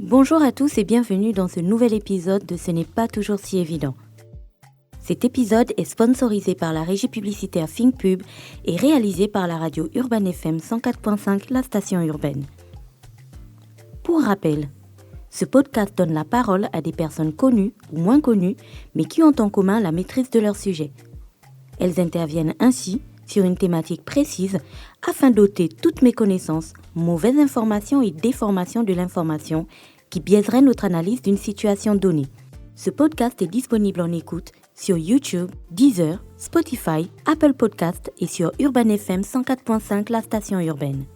Bonjour à tous et bienvenue dans ce nouvel épisode de Ce n'est pas toujours si évident. Cet épisode est sponsorisé par la régie publicitaire ThinkPub et réalisé par la radio Urban FM 104.5, la station urbaine. Pour rappel, ce podcast donne la parole à des personnes connues ou moins connues, mais qui ont en commun la maîtrise de leur sujet. Elles interviennent ainsi sur une thématique précise afin d'ôter toutes méconnaissances, mauvaises informations et déformations de l'information qui biaiseraient notre analyse d'une situation donnée. Ce podcast est disponible en écoute sur YouTube, Deezer, Spotify, Apple Podcasts et sur Urban FM 104.5, la station urbaine.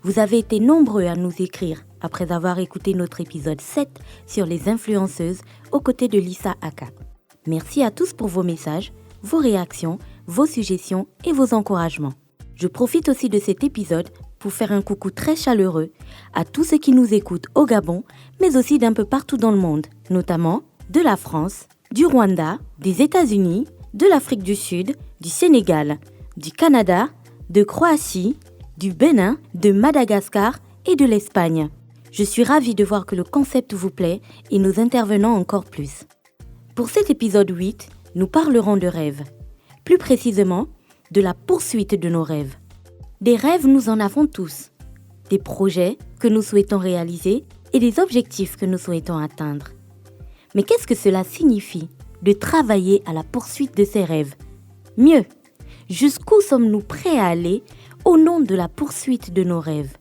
Vous avez été nombreux à nous écrire après avoir écouté notre épisode 7 sur les influenceuses aux côtés de Lisa Aka. Merci à tous pour vos messages, vos réactions, vos suggestions et vos encouragements. Je profite aussi de cet épisode pour faire un coucou très chaleureux à tous ceux qui nous écoutent au Gabon, mais aussi d'un peu partout dans le monde, notamment de la France, du Rwanda, des États-Unis, de l'Afrique du Sud, du Sénégal, du Canada, de Croatie, du Bénin, de Madagascar et de l'Espagne. Je suis ravie de voir que le concept vous plaît et nos intervenants encore plus. Pour cet épisode 8, nous parlerons de rêves. Plus précisément, de la poursuite de nos rêves. Des rêves, nous en avons tous. Des projets que nous souhaitons réaliser et des objectifs que nous souhaitons atteindre. Mais qu'est-ce que cela signifie de travailler à la poursuite de ces rêves? Mieux, jusqu'où sommes-nous prêts à aller au nom de la poursuite de nos rêves?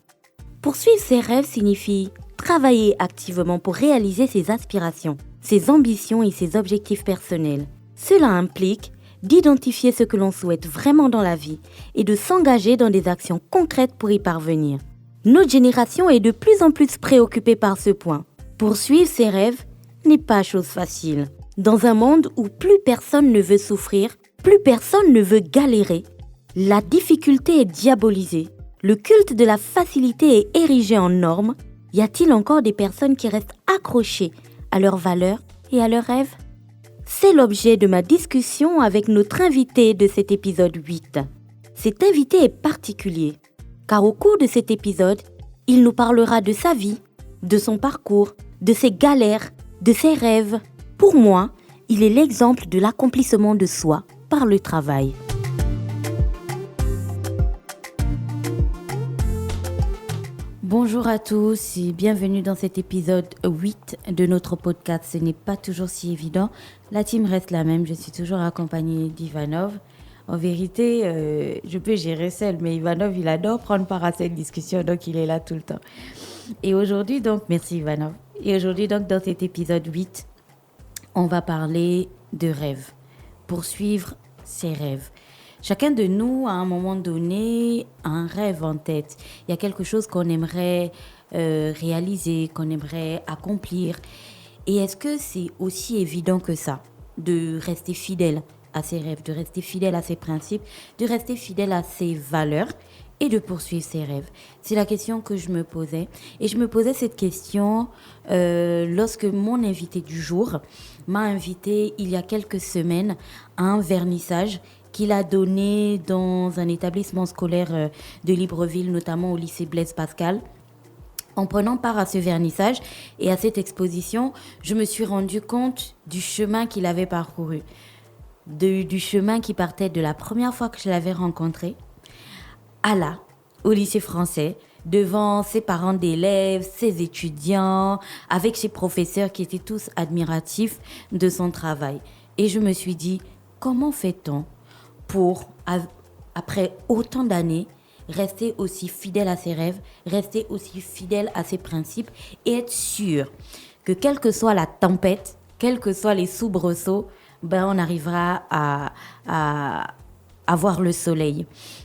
Poursuivre ses rêves signifie travailler activement pour réaliser ses aspirations, ses ambitions et ses objectifs personnels. Cela implique d'identifier ce que l'on souhaite vraiment dans la vie et de s'engager dans des actions concrètes pour y parvenir. Notre génération est de plus en plus préoccupée par ce point. Poursuivre ses rêves n'est pas chose facile. Dans un monde où plus personne ne veut souffrir, plus personne ne veut galérer, la difficulté est diabolisée. Le culte de la facilité est érigé en norme. Y a-t-il encore des personnes qui restent accrochées à leurs valeurs et à leurs rêves? C'est l'objet de ma discussion avec notre invité de cet épisode 8. Cet invité est particulier, car au cours de cet épisode, il nous parlera de sa vie, de son parcours, de ses galères, de ses rêves. Pour moi, il est l'exemple de l'accomplissement de soi par le travail. Bonjour à tous et bienvenue dans cet épisode 8 de notre podcast. Ce n'est pas toujours si évident. La team reste la même. Je suis toujours accompagnée d'Ivanov. En vérité, je peux gérer seul, mais Ivanov, il adore prendre part à cette discussion, donc il est là tout le temps. Et aujourd'hui, donc, merci Ivanov. Et aujourd'hui, donc, dans cet épisode 8, on va parler de rêves. Poursuivre ses rêves. Chacun de nous, à un moment donné, a un rêve en tête. Il y a quelque chose qu'on aimerait réaliser, qu'on aimerait accomplir. Et est-ce que c'est aussi évident que ça, de rester fidèle à ses rêves, de rester fidèle à ses principes, de rester fidèle à ses valeurs et de poursuivre ses rêves? C'est la question que je me posais. Et je me posais cette question lorsque mon invité du jour m'a invité il y a quelques semaines à un vernissage qu'il a donné dans un établissement scolaire de Libreville, notamment au lycée Blaise Pascal. En prenant part à ce vernissage et à cette exposition, je me suis rendu compte du chemin qu'il avait parcouru. Du chemin qui partait de la première fois que je l'avais rencontré à là, au lycée français, devant ses parents d'élèves, ses étudiants, avec ses professeurs qui étaient tous admiratifs de son travail. Et je me suis dit, comment fait-on pour, après autant d'années, rester aussi fidèle à ses rêves, rester aussi fidèle à ses principes et être sûr que quelle que soit la tempête, quels que soient les soubresauts, on arrivera à voir le soleil.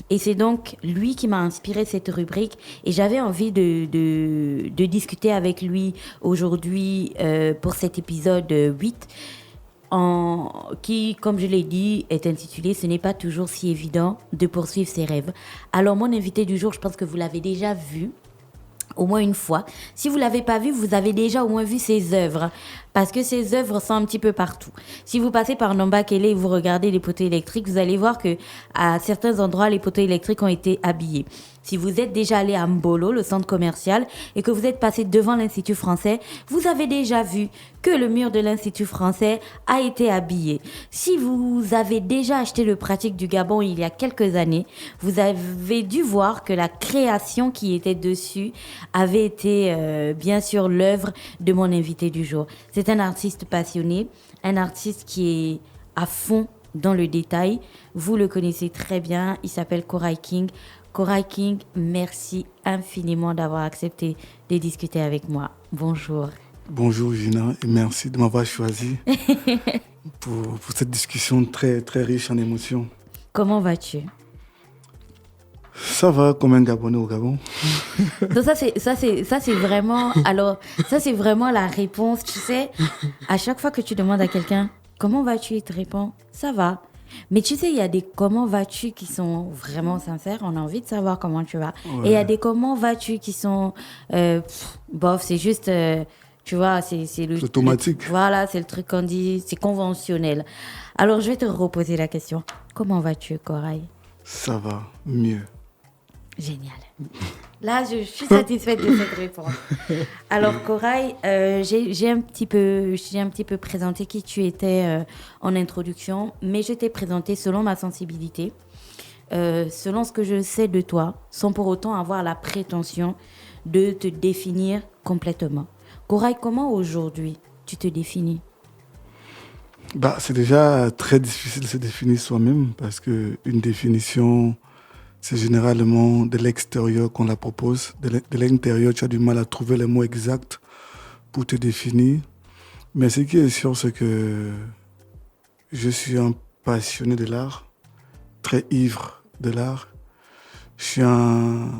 Et c'est donc lui qui m'a inspiré cette rubrique et j'avais envie de discuter avec lui aujourd'hui pour cet épisode 8. Qui, comme je l'ai dit, est intitulé « Ce n'est pas toujours si évident de poursuivre ses rêves ». Alors, mon invité du jour, je pense que vous l'avez déjà vu au moins une fois. Si vous ne l'avez pas vu, vous avez déjà au moins vu ses œuvres. Parce que ses œuvres sont un petit peu partout. Si vous passez par Nombakele et vous regardez les poteaux électriques, vous allez voir que à certains endroits, les poteaux électriques ont été habillés. Si vous êtes déjà allé à Mbolo, le centre commercial, et que vous êtes passé devant l'Institut français, vous avez déjà vu que le mur de l'Institut français a été habillé. Si vous avez déjà acheté le pratique du Gabon il y a quelques années, vous avez dû voir que la création qui était dessus avait été bien sûr l'œuvre de mon invité du jour. C'est un artiste passionné, un artiste qui est à fond dans le détail. Vous le connaissez très bien, il s'appelle Koray King. Koray King, merci infiniment d'avoir accepté de discuter avec moi. Bonjour. Bonjour Gina et merci de m'avoir choisi pour cette discussion très, très riche en émotions. Comment vas-tu? Ça va comme un Gabonais au Gabon. Donc ça c'est vraiment la réponse, tu sais. À chaque fois que tu demandes à quelqu'un comment vas-tu, il te répond ça va. Mais tu sais, il y a des comment vas-tu qui sont vraiment sincères, on a envie de savoir comment tu vas. Ouais. Et il y a des comment vas-tu qui sont bof, c'est juste tu vois, c'est automatique. Voilà, c'est le truc qu'on dit, c'est conventionnel. Alors je vais te reposer la question. Comment vas-tu, Koray? Ça va mieux. Génial. Là, je suis satisfaite de cette réponse. Alors, Koray, j'ai un petit peu présenté qui tu étais en introduction, mais je t'ai présenté selon ma sensibilité, selon ce que je sais de toi, sans pour autant avoir la prétention de te définir complètement. Koray, comment aujourd'hui tu te définis? C'est déjà très difficile de se définir soi-même parce qu'une définition... C'est généralement de l'extérieur qu'on la propose. De l'intérieur, tu as du mal à trouver les mots exacts pour te définir. Mais ce qui est sûr, c'est que je suis un passionné de l'art, très ivre de l'art. Je suis un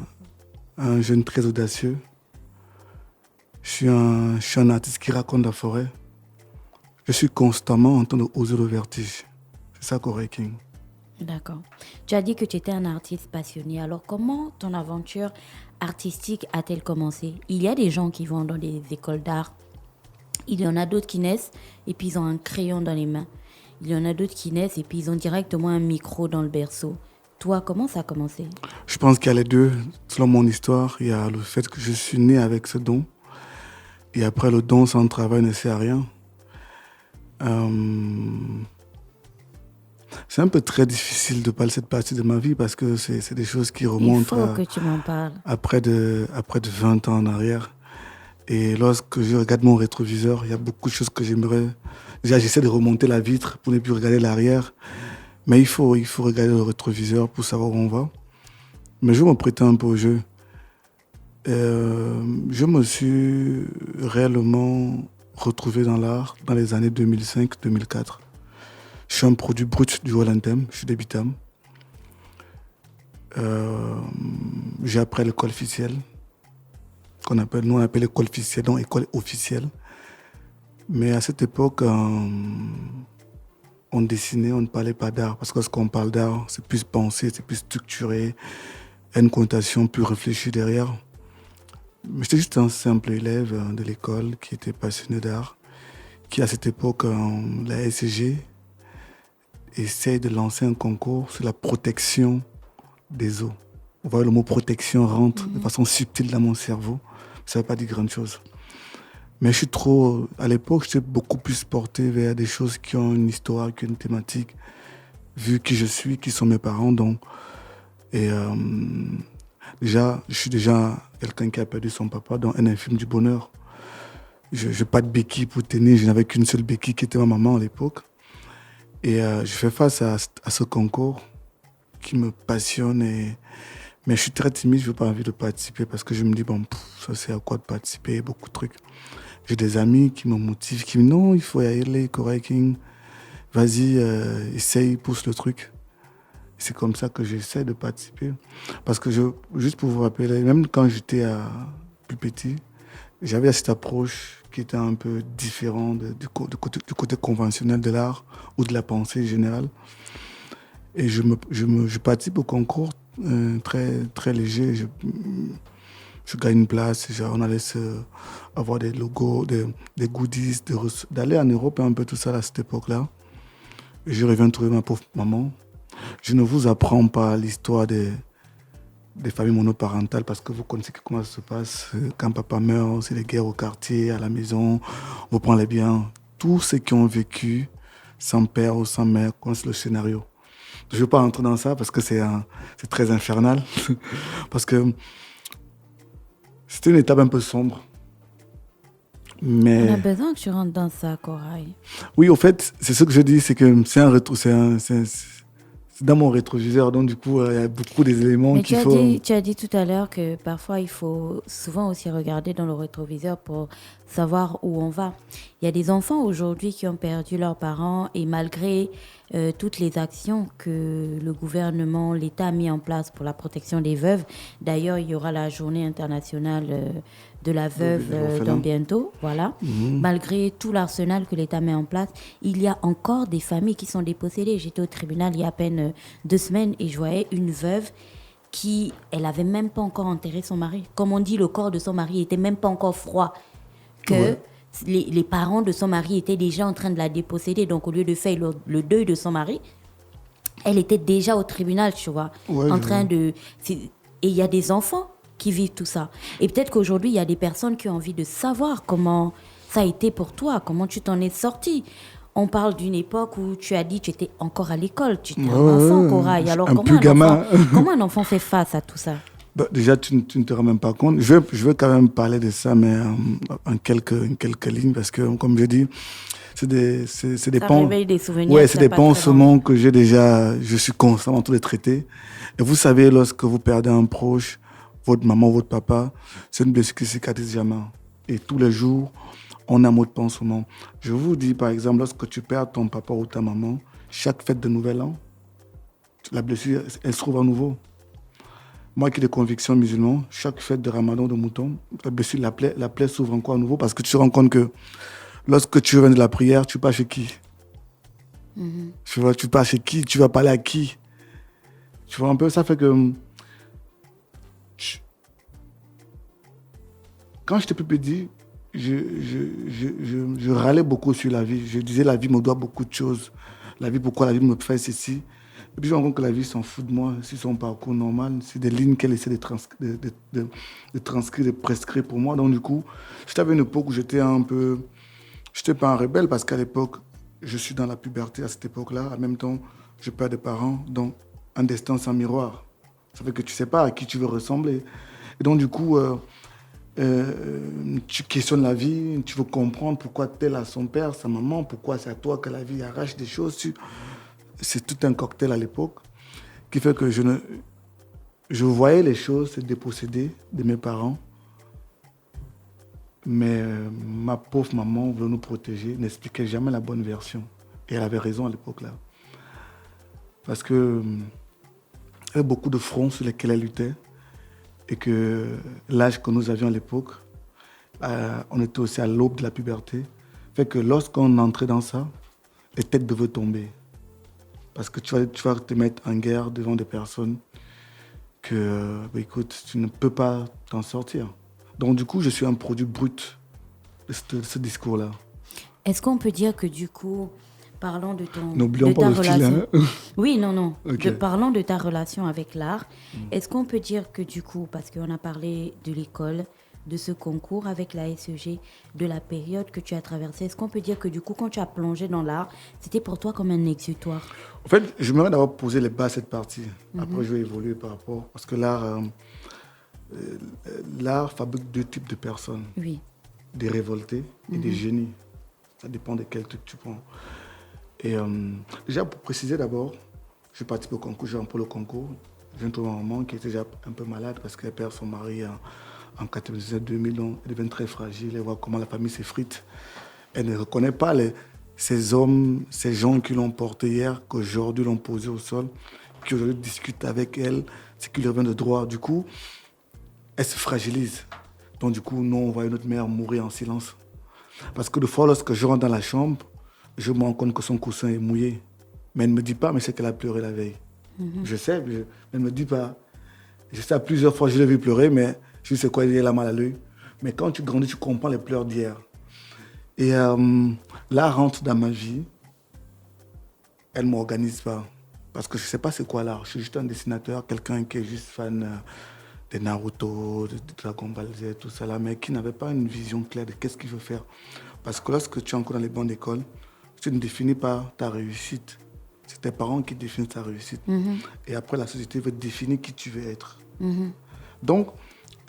jeune très audacieux. Je suis un artiste qui raconte la forêt. Je suis constamment en train d'oser le vertige. C'est ça, Koray King. D'accord. Tu as dit que tu étais un artiste passionné. Alors, comment ton aventure artistique a-t-elle commencé? Il y a des gens qui vont dans des écoles d'art. Il y en a d'autres qui naissent et puis ils ont un crayon dans les mains. Il y en a d'autres qui naissent et puis ils ont directement un micro dans le berceau. Toi, comment ça a commencé? Je pense qu'il y a les deux. Selon mon histoire, il y a le fait que je suis né avec ce don. Et après, le don sans travail ne sert à rien. C'est un peu très difficile de parler de cette partie de ma vie parce que c'est des choses qui remontent que tu m'en parles. À près de 20 ans en arrière. Et lorsque je regarde mon rétroviseur, il y a beaucoup de choses que j'aimerais... Déjà, j'essaie de remonter la vitre pour ne plus regarder l'arrière. Mais il faut regarder le rétroviseur pour savoir où on va. Mais je me prêtais un peu au jeu. Je me suis réellement retrouvé dans l'art dans les années 2005-2004. Je suis un produit brut du Wall&M, je suis des Bitam. J'ai appris à l'école officielle, nous on appelle l'école officielle, donc école officielle. Mais à cette époque, on dessinait, on ne parlait pas d'art, parce que lorsqu'on parle d'art, c'est plus pensé, c'est plus structuré, il y a une connotation plus réfléchie derrière. Mais j'étais juste un simple élève de l'école qui était passionné d'art, qui à cette époque, la SCG, essaye de lancer un concours sur la protection des eaux. Vous voyez, le mot protection rentre de façon subtile dans mon cerveau. Ça ne veut pas dire grande chose. Mais à l'époque, j'étais beaucoup plus porté vers des choses qui ont une histoire, qui ont une thématique, vu qui je suis, qui sont mes parents. Donc. Et je suis déjà quelqu'un qui a perdu son papa dans un infime du bonheur. Je n'ai pas de béquille pour tenir, je n'avais qu'une seule béquille qui était ma maman à l'époque. Et je fais face à ce concours qui me passionne. Mais je suis très timide, je n'ai pas envie de participer parce que je me dis, ça c'est à quoi de participer, beaucoup de trucs. J'ai des amis qui me motivent, qui me disent, non, il faut y aller, Koray King, vas-y, essaye, pousse le truc. C'est comme ça que j'essaie de participer. Parce que, juste pour vous rappeler, même quand j'étais plus petit, j'avais cette approche qui était un peu différente du côté conventionnel de l'art ou de la pensée générale. Et je participe au concours très, très léger. je gagne une place, on allait avoir des logos, des goodies, d'aller en Europe un peu tout ça à cette époque-là. Et je reviens trouver ma pauvre maman. Je ne vous apprends pas l'histoire des familles monoparentales parce que vous connaissez comment ça se passe. Quand papa meurt, c'est les guerres au quartier, à la maison, on vous prend les biens. Tous ceux qui ont vécu sans père ou sans mère connaissent le scénario. Je ne veux pas rentrer dans ça parce que c'est très infernal. Parce que c'était une étape un peu sombre. Mais... On a besoin que tu rentres dans ça, Corail. Oui, au fait, c'est ce que je dis, c'est que c'est dans mon rétroviseur, donc du coup, il y a beaucoup des éléments Mais qu'il faut... tu as dit tout à l'heure que parfois, il faut souvent aussi regarder dans le rétroviseur pour savoir où on va. Il y a des enfants aujourd'hui qui ont perdu leurs parents et malgré toutes les actions que le gouvernement, l'État a mis en place pour la protection des veuves, d'ailleurs, il y aura la journée internationale de la veuve dans bientôt, voilà. Malgré tout l'arsenal que l'État met en place, il y a encore des familles qui sont dépossédées. J'étais au tribunal il y a à peine 2 semaines et je voyais une veuve elle avait même pas encore enterré son mari. Comme on dit, le corps de son mari était même pas encore froid. Les parents de son mari étaient déjà en train de la déposséder. Donc, au lieu de faire le deuil de son mari, elle était déjà au tribunal, tu vois, en train de... Et il y a des enfants qui vivent tout ça. Et peut-être qu'aujourd'hui, il y a des personnes qui ont envie de savoir comment ça a été pour toi, comment tu t'en es sorti. On parle d'une époque où tu as dit que tu étais encore à l'école, tu étais un enfant, Corail. Alors, comment un enfant fait face à tout ça? Déjà, tu ne te rends même pas compte. Je veux quand même parler de ça, mais en quelques lignes, parce que, comme je dis, c'est des réveille des souvenirs. Ouais, c'est des pansements que j'ai déjà, je suis constamment en train de traiter. Et vous savez, lorsque vous perdez un proche, votre maman, votre papa, c'est une blessure qui ne cicatrise jamais. Et tous les jours, on a un mot de pansement. Je vous dis, par exemple, lorsque tu perds ton papa ou ta maman, chaque fête de Nouvel An, la blessure, elle se trouve à nouveau. Moi qui ai des convictions musulmanes, chaque fête de Ramadan de mouton, la blessure, la plaie s'ouvre encore à nouveau parce que tu te rends compte que lorsque tu reviens de la prière, tu pars chez qui? Tu pars chez qui? Tu vas parler à qui? Tu vois un peu, ça fait que... Quand j'étais plus petit, je râlais beaucoup sur la vie. Je disais, la vie me doit beaucoup de choses. La vie, pourquoi la vie me fait ceci? Et puis je me rends compte que la vie s'en fout de moi, c'est son parcours normal, c'est des lignes qu'elle essaie de transcrire, de prescrire pour moi. Donc du coup, j'étais à une époque où j'étais pas un rebelle parce qu'à l'époque, je suis dans la puberté à cette époque-là. En même temps, je perds des parents, donc un destin sans miroir. Ça fait que tu sais pas à qui tu veux ressembler. Et donc du coup, tu questionnes la vie, tu veux comprendre pourquoi tel a son père, sa maman, pourquoi c'est à toi que la vie arrache des choses. C'est tout un cocktail à l'époque qui fait que je voyais les choses se déposséder de mes parents. Mais ma pauvre maman voulait nous protéger, n'expliquait jamais la bonne version. Et elle avait raison à l'époque-là. Parce que il y avait beaucoup de fronts sur lesquels elle luttait. Et que l'âge que nous avions à l'époque, on était aussi à l'aube de la puberté. Fait que lorsqu'on entrait dans ça, les têtes devaient tomber. Parce que tu vas te mettre en guerre devant des personnes que, écoute, tu ne peux pas t'en sortir. Donc du coup, je suis un produit brut de ce discours-là. Est-ce qu'on peut dire que du coup, parlons de N'oublions pas ta relation. Style, hein. Oui, non. Okay. Parlons de ta relation avec l'art. Est-ce qu'on peut dire que du coup, parce qu'on a parlé de l'école, de ce concours avec la SEG, de la période que tu as traversée, est-ce qu'on peut dire que du coup, quand tu as plongé dans l'art, c'était pour toi comme un exutoire? En fait, je m'aimerais d'abord poser les bases de cette partie. Après, je vais évoluer par rapport... Parce que l'art fabrique 2 types de personnes. Oui. Des révoltés et des génies. Ça dépend de quel truc tu prends. Et déjà, pour préciser d'abord, je participe au concours, je remplis le concours. Je viens de trouver un maman qui était déjà un peu malade parce qu'elle perd son mari en 97-2000, donc elle devient très fragile. Elle voit comment la famille s'effrite. Elle ne reconnaît pas ces hommes, ces gens qui l'ont porté hier, qu'aujourd'hui l'ont posé au sol, qui aujourd'hui discutent avec elle, ce qui lui revient de droit. Du coup, elle se fragilise. Donc du coup, nous, on voit notre mère mourir en silence. Parce que des fois, lorsque je rentre dans la chambre, je me rends compte que son coussin est mouillé. Mais elle ne me dit pas, mais c'est qu'elle a pleuré la veille. Je sais, mais elle ne me dit pas. Je sais, à plusieurs fois, je l'ai vu pleurer, mais Je sais quoi, il y a la mal à l'œil. Mais quand tu grandis, tu comprends les pleurs d'hier. Et l'art rentre dans ma vie. Elle ne m'organise pas. Parce que je ne sais pas c'est quoi l'art. Je suis juste un dessinateur, quelqu'un qui est juste fan de Naruto, de Dragon Ball Z, tout ça là, mais qui n'avait pas une vision claire de qu'est-ce qu'il veut faire. Parce que lorsque tu es encore dans les bancs d'école, tu ne définis pas ta réussite. C'est tes parents qui définissent ta réussite. Et après, la société veut définir qui tu veux être. Donc,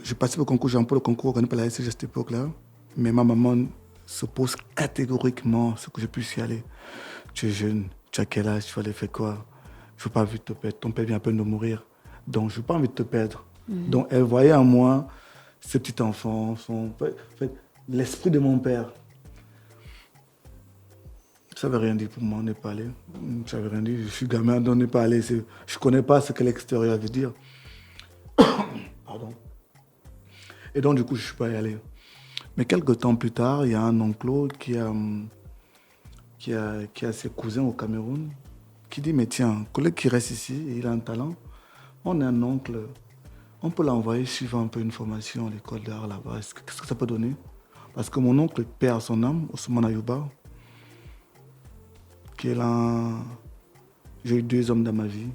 je participe au concours Jean-Paul, le concours organisé par la SCG à cette époque-là. Mais ma maman s'oppose catégoriquement à ce que je puisse y aller. Tu es jeune, tu as quel âge, tu vas aller faire quoi? Je ne veux pas envie de te perdre. Ton père vient à peine de mourir. Donc, je n'ai pas envie de te perdre. Donc, elle voyait en moi ce petit enfant, l'esprit de mon père. Ça ne veut rien dire pour moi, on n'est pas allé. Ça ne veut rien dire. Je suis gamin, donc on n'est pas allé. Je ne connais pas ce que l'extérieur veut dire. Pardon. Et donc, du coup, je ne suis pas allé. Mais quelques temps plus tard, il y a un oncle qui a ses cousins au Cameroun, qui dit, mais tiens, un collègue qui reste ici, il a un talent. On a un oncle, on peut l'envoyer suivre un peu une formation à l'école d'art là-bas. Qu'est-ce que ça peut donner? Parce que mon oncle perd son âme, Ousmane Ayouba, qui est là. J'ai eu 2 hommes dans ma vie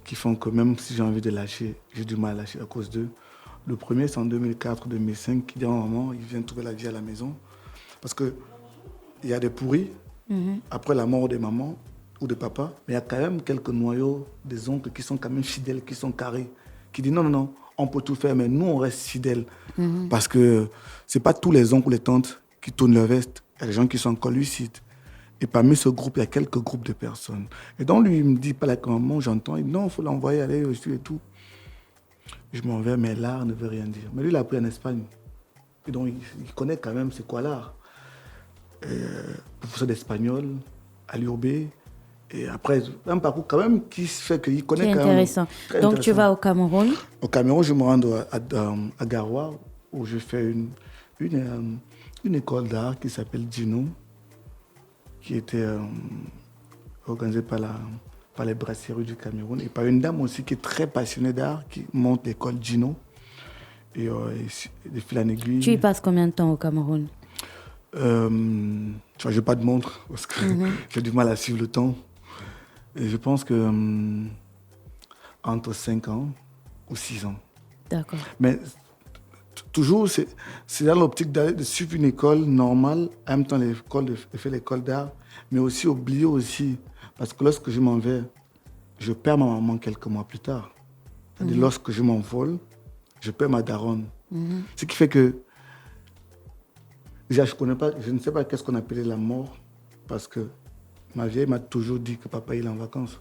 qui font que même si j'ai envie de lâcher, j'ai du mal à lâcher à cause d'eux. Le premier, c'est en 2004-2005, qui dit à un moment, il vient trouver la vie à la maison. Parce qu'il y a des pourris, après la mort des mamans ou de papa, mais il y a quand même quelques noyaux des oncles qui sont quand même fidèles, qui sont carrés, qui disent non, on peut tout faire, mais nous, on reste fidèles. Parce que ce n'est pas tous les oncles ou les tantes qui tournent leur veste. Il y a des gens qui sont encore lucides. Et parmi ce groupe, il y a quelques groupes de personnes. Et donc, lui, il me dit, pas là, comment j'entends, il dit, non, il faut l'envoyer aller dessus et tout. Je m'en vais, mais l'art ne veut rien dire. Mais lui, il a appris en Espagne. Et donc, il connaît quand même c'est quoi l'art. Professeur d'espagnol à l'URB. Et après, un parcours quand même qui fait qu'il connaît quand même. C'est intéressant. Donc, tu vas au Cameroun? Au Cameroun, je me rends à Garoua, où je fais une école d'art qui s'appelle Dino, qui était organisée par les brasseries du Cameroun et par une dame aussi qui est très passionnée d'art, qui monte l'école Dino. Et de fil en aiguille. Tu y passes combien de temps au Cameroun? Je n'ai pas de montre parce que j'ai du mal à suivre le temps. Et je pense que entre 5 ans ou 6 ans. D'accord. Mais toujours, c'est dans l'optique de suivre une école normale, en même temps de faire l'école d'art, mais aussi oublier aussi. Parce que lorsque je m'en vais, je perds ma maman quelques mois plus tard. C'est-à-dire lorsque je m'envole, je perds ma daronne. Ce qui fait que déjà, je ne sais pas qu'est-ce qu'on appelait la mort, parce que ma vieille m'a toujours dit que papa il est en vacances.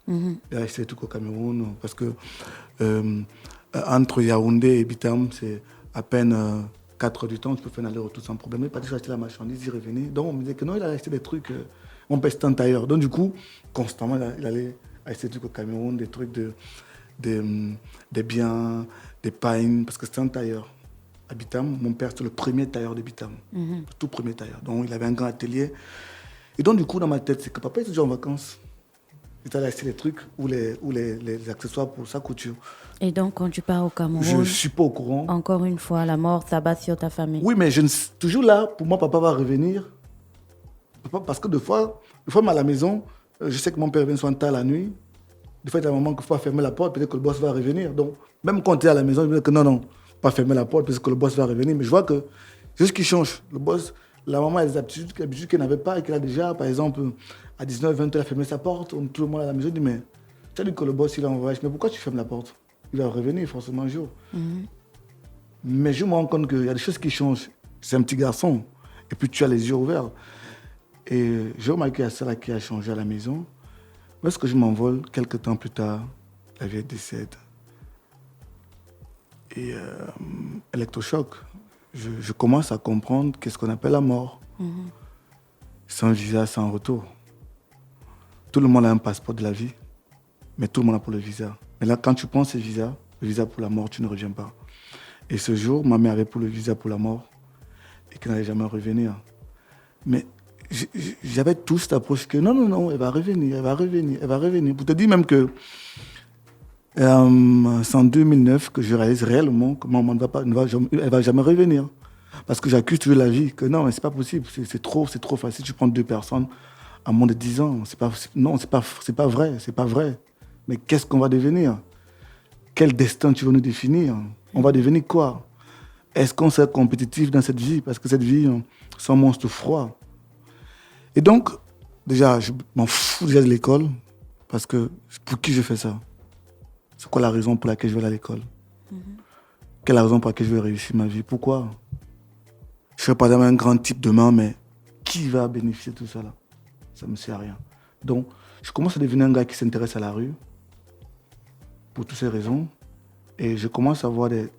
Il est resté tout au Cameroun, parce que entre Yaoundé et Bitam, c'est à peine 4 heures du temps, tu peux faire un aller-retour sans problème. Il pas dit acheter la marchandise, y revenir. Donc on me disait que non, il a acheté des trucs, on peut se ailleurs. Donc du coup, constamment, il allait acheter des trucs au Cameroun, des trucs des biens, des pains, parce que c'était un tailleur. À Bitam, mon père, c'était le premier tailleur de Bitam, le tout premier tailleur. Donc il avait un grand atelier. Et donc du coup, dans ma tête, c'est que papa était déjà en vacances. Il allait acheter les trucs ou les accessoires pour sa couture. Et donc, quand tu pars au Cameroun, je ne suis pas au courant. Encore une fois, la mort s'abat sur ta famille. Oui, mais toujours là, pour moi, papa va revenir. Parce que des fois, même à la maison, je sais que mon père vient souvent tard la nuit. Des fois, il y a un moment qu'il faut fermer la porte, peut-être que le boss va revenir. Donc, même quand tu es à la maison, il me dit que non, pas fermer la porte, parce que le boss va revenir. Mais je vois que c'est ce qui change. Le boss, la maman a des habitudes qu'elle n'avait pas et qu'elle a déjà, par exemple, à 19h, 20h, elle a fermé sa porte. Tout le monde à la maison dit, mais tu as dit que le boss, il est en voyage. Mais pourquoi tu fermes la porte? Il va revenir forcément un jour. Mais je me rends compte qu'il y a des choses qui changent. C'est un petit garçon. Et puis tu as les yeux ouverts. Et j'ai remarqué qu'il y a ça là qui a changé à la maison. Lorsque je m'envole, quelques temps plus tard, la vieille décède. Et électrochoc. Je commence à comprendre qu'est-ce qu'on appelle la mort. Sans visa, sans retour. Tout le monde a un passeport de la vie, mais tout le monde a pour le visa. Mais là, quand tu prends ce visa, le visa pour la mort, tu ne reviens pas. Et ce jour, ma mère avait pour le visa pour la mort et qu'elle n'allait jamais revenir. Mais j'avais tout cette approche que non, elle va revenir. Pour te dire même que C'est en 2009 que je réalise réellement que ma maman elle va jamais revenir. Parce que j'accuse toujours la vie, que non, mais c'est pas possible, c'est trop facile. Tu prends deux personnes à moins de 10 ans. Non, c'est pas vrai, c'est pas vrai. Mais qu'est-ce qu'on va devenir? Quel destin tu veux nous définir? On va devenir quoi? Est-ce qu'on sera compétitif dans cette vie? Parce que cette vie, c'est un monstre froid. Et donc, déjà, je m'en fous déjà de l'école, parce que pour qui je fais ça? C'est quoi la raison pour laquelle je vais aller à l'école? Quelle est la raison pour laquelle je vais réussir ma vie? Pourquoi? Je serai pas un grand type demain, mais qui va bénéficier de tout ça là? Ça ne me sert à rien. Donc, je commence à devenir un gars qui s'intéresse à la rue, pour toutes ces raisons. Et je commence à avoir des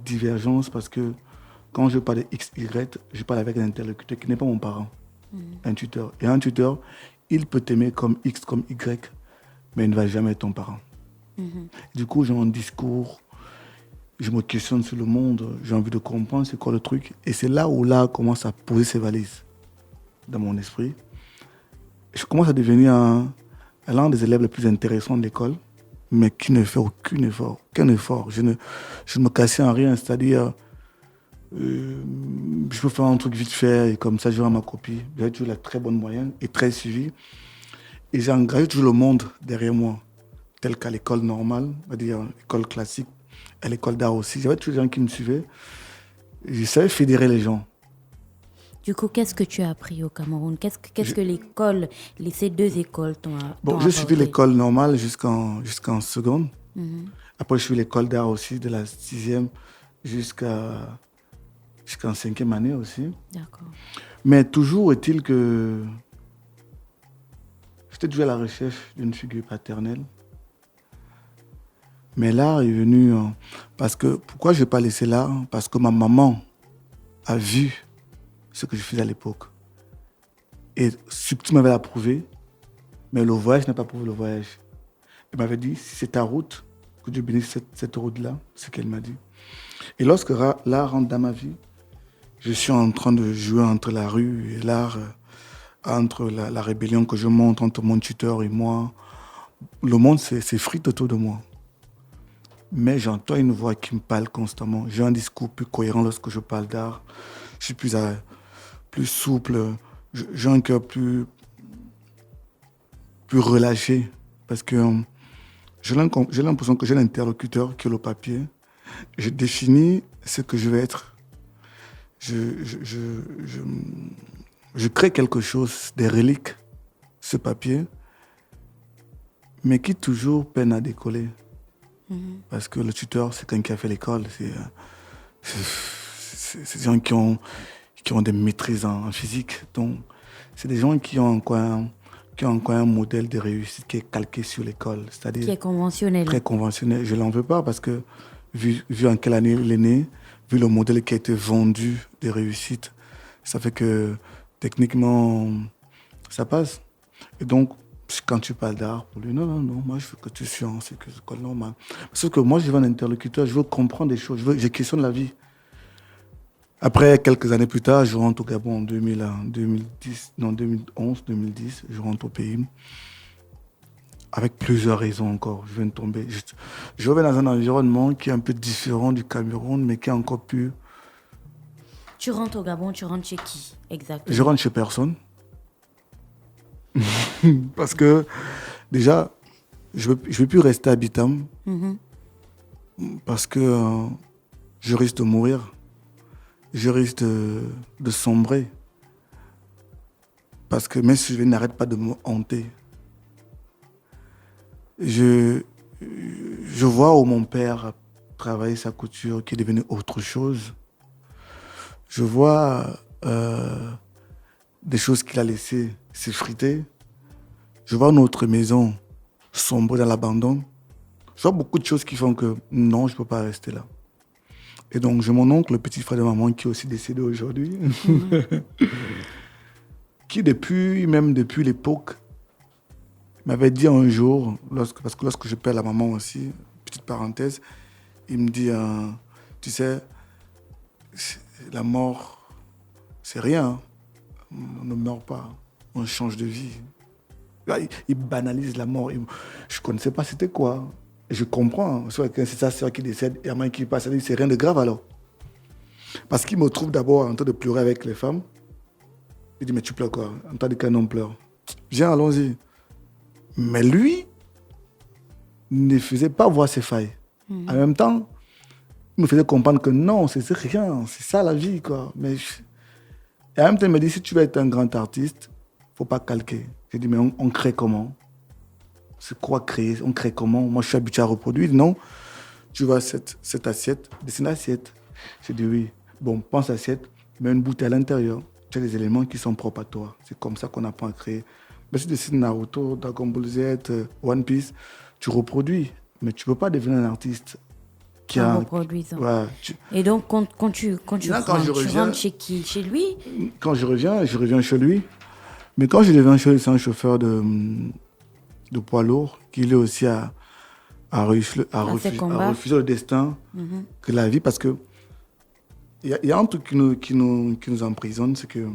divergences parce que quand je parle de X, Y, je parle avec un interlocuteur qui n'est pas mon parent, un tuteur. Et un tuteur, il peut t'aimer comme X, comme Y, mais il ne va jamais être ton parent. Du coup, j'ai un discours, je me questionne sur le monde, j'ai envie de comprendre c'est quoi le truc. Et c'est là où commence à poser ses valises dans mon esprit. Je commence à devenir l'un des élèves les plus intéressants de l'école, mais qui ne fait aucun effort. Je ne me casse en rien, c'est-à-dire, je peux faire un truc vite fait et comme ça, j'aurai ma copie. J'ai toujours la très bonne moyenne et très suivi. Et j'ai engagé toujours le monde derrière moi, tel qu'à l'école normale, on va dire l'école classique, à l'école d'art aussi. J'avais toujours des gens qui me suivaient. Je savais fédérer les gens. Du coup, qu'est-ce que tu as appris au Cameroun? Qu'est-ce que l'école, ces deux écoles t'ont apporté? J'ai suivi l'école normale jusqu'en seconde. Après, je suis l'école d'art aussi, de la 6e jusqu'en 5e année aussi. D'accord. Mais toujours est-il que j'étais toujours à la recherche d'une figure paternelle. Mais l'art est venu parce que, pourquoi je n'ai pas laissé l'art? Parce que ma maman a vu ce que je faisais à l'époque. Et subtilement, elle m'avait approuvé, mais le voyage n'a pas prouvé le voyage. Elle m'avait dit, si c'est ta route, que Dieu bénisse cette route-là, c'est ce qu'elle m'a dit. Et lorsque l'art rentre dans ma vie, je suis en train de jouer entre la rue et l'art, entre la rébellion que je monte entre mon tuteur et moi. Le monde s'effrite autour de moi. Mais j'entends une voix qui me parle constamment. J'ai un discours plus cohérent lorsque je parle d'art. Je suis plus souple. J'ai un cœur plus relâché. Parce que j'ai l'impression que j'ai l'interlocuteur qui est le papier. Je définis ce que je vais être. Je crée quelque chose, des reliques, ce papier, mais qui toujours peine à décoller. Parce que le tuteur, c'est quelqu'un qui a fait l'école. C'est des gens qui ont des maîtrises en physique. Donc, c'est des gens qui ont encore un modèle de réussite qui est calqué sur l'école. C'est-à-dire qui est conventionnel. Très conventionnel. Je ne l'en veux pas parce que, vu en quelle année il est né, vu le modèle qui a été vendu de réussite, ça fait que, techniquement, ça passe. Et donc, quand tu parles d'art, pour lui, non, moi je veux que tu sciences, c'est que c'est normal. Sauf que moi, je veux un interlocuteur, je veux comprendre des choses, je questionne la vie. Après, quelques années plus tard, je rentre au Gabon en 2011, 2010, je rentre au pays. Avec plusieurs raisons encore, je viens de tomber. Je reviens dans un environnement qui est un peu différent du Cameroun, mais qui est encore plus... Tu rentres au Gabon, tu rentres chez qui exactement? Je rentre chez personne. Parce que, déjà, je veux plus rester à Bitam. Parce que je risque de mourir. Je risque de sombrer. Parce que même si je n'arrête pas de me hanter. Je vois où mon père a travaillé sa couture, qui est devenue autre chose. Je vois des choses qu'il a laissées s'effriter. Je vois notre maison sombrer dans l'abandon. Je vois beaucoup de choses qui font que non, je ne peux pas rester là. Et donc, j'ai mon oncle, le petit frère de maman, qui est aussi décédé aujourd'hui, qui depuis l'époque, m'avait dit un jour, parce que lorsque je perds la maman aussi, petite parenthèse, il me dit, tu sais, la mort, c'est rien. On ne meurt pas, on change de vie. Il banalise la mort. Je ne connaissais pas c'était quoi. Et je comprends. Hein. C'est sa sœur qui décède, et il y a un qui passe. C'est rien de grave alors. Parce qu'il me trouve d'abord en train de pleurer avec les femmes. Il dit, mais tu pleures quoi? En train de qu'un homme pleure. Viens, allons-y. Mais lui ne faisait pas voir ses failles. En même temps, il me faisait comprendre que non, c'est rien, c'est ça la vie, quoi. Et en même temps, il me dit, si tu veux être un grand artiste, il ne faut pas calquer. J'ai dit, mais on crée comment? C'est quoi créer? On crée comment? Moi, je suis habitué à reproduire. Non, tu vois cette assiette, dessine l'assiette. J'ai dit, oui. Bon, pense assiette, mets une bouteille à l'intérieur. Tu as des éléments qui sont propres à toi. C'est comme ça qu'on apprend à créer. Mais si tu dessines Naruto, Dragon Ball Z, One Piece, tu reproduis. Mais tu ne peux pas devenir un artiste qui En a... reproduisant. Ouais, Et donc, quand tu Là, quand je rentres, tu reviens- rentres chez qui? Chez lui? Quand je reviens chez lui. Mais quand je deviens chez lui, c'est un chauffeur de poids lourd qui lui aussi a refusé le destin que la vie. Parce que il y a un truc qui nous emprisonne, c'est que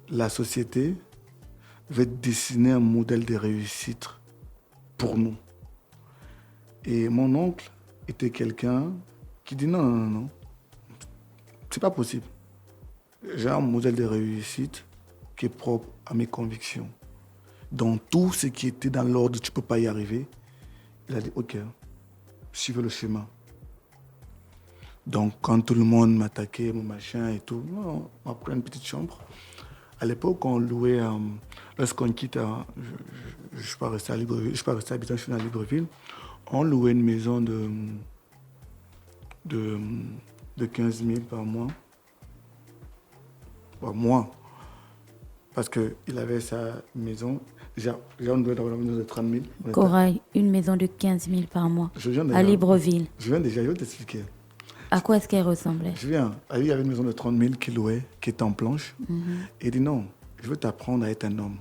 la société veut dessiner un modèle de réussite pour nous. Et mon oncle était quelqu'un qui dit non, c'est pas possible. J'ai un modèle de réussite qui est propre à mes convictions. Dans tout ce qui était dans l'ordre, tu ne peux pas y arriver. Il a dit, ok, suivez le chemin. Donc, quand tout le monde m'attaquait, mon machin et tout, on m'a pris une petite chambre. À l'époque, on louait, lorsqu'on quitte, je ne suis pas resté à Libreville, je ne suis pas resté habitant, je suis à Libreville, on louait une maison de 15 000 par mois. Par mois. Parce qu'il avait sa maison. Déjà, on devait avoir une maison de 30 000. Corail, une maison de 15 000 par mois. À Libreville. Je vais t'expliquer. À quoi est-ce qu'elle ressemblait? Il y avait une maison de 30 000 qu'il louait, qui était en planche. Et il dit non, je veux t'apprendre à être un homme.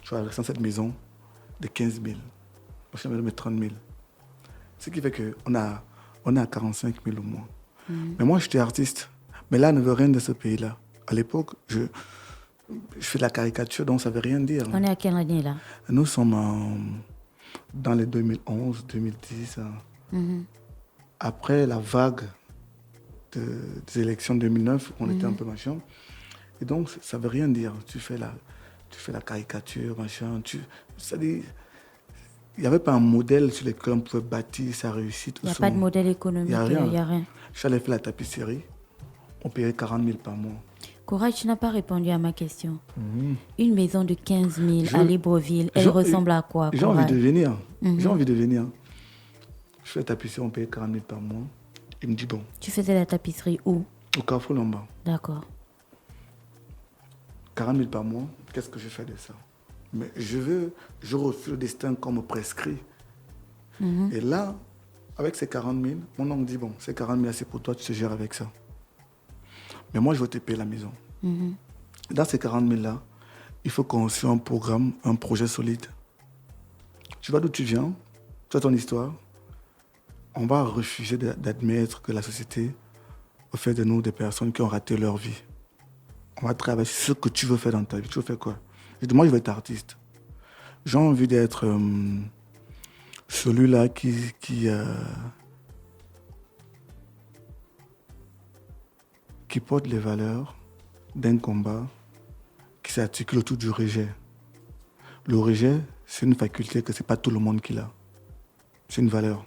Tu vas rester dans cette maison de 15 000. Moi, je vais mettre 30 000. Ce qui fait qu'on est à 45 000 au mois. Mais moi, j'étais artiste. Mais là, je ne veux rien de ce pays-là. À l'époque, je fais de la caricature, donc ça ne veut rien dire. On est à quelle année là? Nous sommes dans les 2011, 2010. Après la vague des élections 2009, on était un peu machin. Et donc, ça ne veut rien dire. Tu fais la caricature, machin. C'est-à-dire, il n'y avait pas un modèle sur lequel on pouvait bâtir sa réussite. Il n'y a pas de modèle économique, il n'y a rien. Je suis allé faire la tapisserie. On payait 40 000 par mois. Courage, tu n'as pas répondu à ma question. Une maison de 15 000 à Libreville, elle ressemble à quoi? J'ai envie de venir. J'ai envie de venir. Je fais la tapisserie, on payait 40 000 par mois. Il me dit bon. Tu faisais la tapisserie où? Au Carrefour Lombard. D'accord. 40 000 par mois, qu'est-ce que je fais de ça? Mais je refuse le destin qu'on me prescrit. Et là, avec ces 40 000, mon oncle dit bon, ces 40 000, c'est pour toi, tu te gères avec ça. Mais moi, je veux te payer la maison. Dans ces 40 000 là, il faut qu'on suive un programme, un projet solide. Tu vois d'où tu viens, tu as ton histoire. On va refuser d'admettre que la société fait de nous des personnes qui ont raté leur vie. On va travailler sur ce que tu veux faire dans ta vie. Tu veux faire quoi? Je dis, moi, je veux être artiste. J'ai envie d'être celui-là qui porte les valeurs d'un combat qui s'articule autour du rejet. Le rejet, c'est une faculté que ce n'est pas tout le monde qui l'a. C'est une valeur.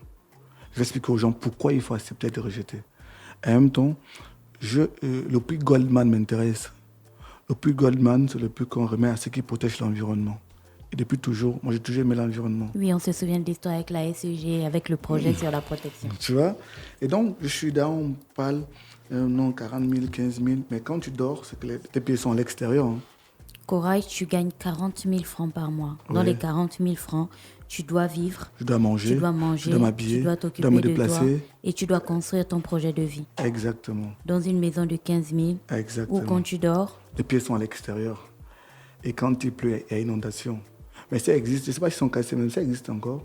Je vais expliquer aux gens pourquoi il faut accepter de rejeter. En même temps, le prix Goldman m'intéresse. Le prix Goldman, c'est le prix qu'on remet à ceux qui protègent l'environnement. Et depuis toujours, moi j'ai toujours aimé l'environnement. Oui, on se souvient de l'histoire avec la SEG, avec le projet sur la protection. Tu vois? Et donc, je suis là, on parle, non, 40 000, 15 000, mais quand tu dors, c'est que tes pieds sont à l'extérieur. Hein. Corail, tu gagnes 40 000 francs par mois. Dans les 40 000 francs, tu dois vivre. Je dois manger. Tu dois manger. Je dois m'habiller. Tu dois t'occuper de toi. Et tu dois construire ton projet de vie. Exactement. Dans une maison de 15 000. Exactement. Ou quand tu dors. Les pieds sont à l'extérieur. Et quand il pleut, il y a inondation. Mais ça existe. Je ne sais pas s'ils sont cassés, mais ça existe encore.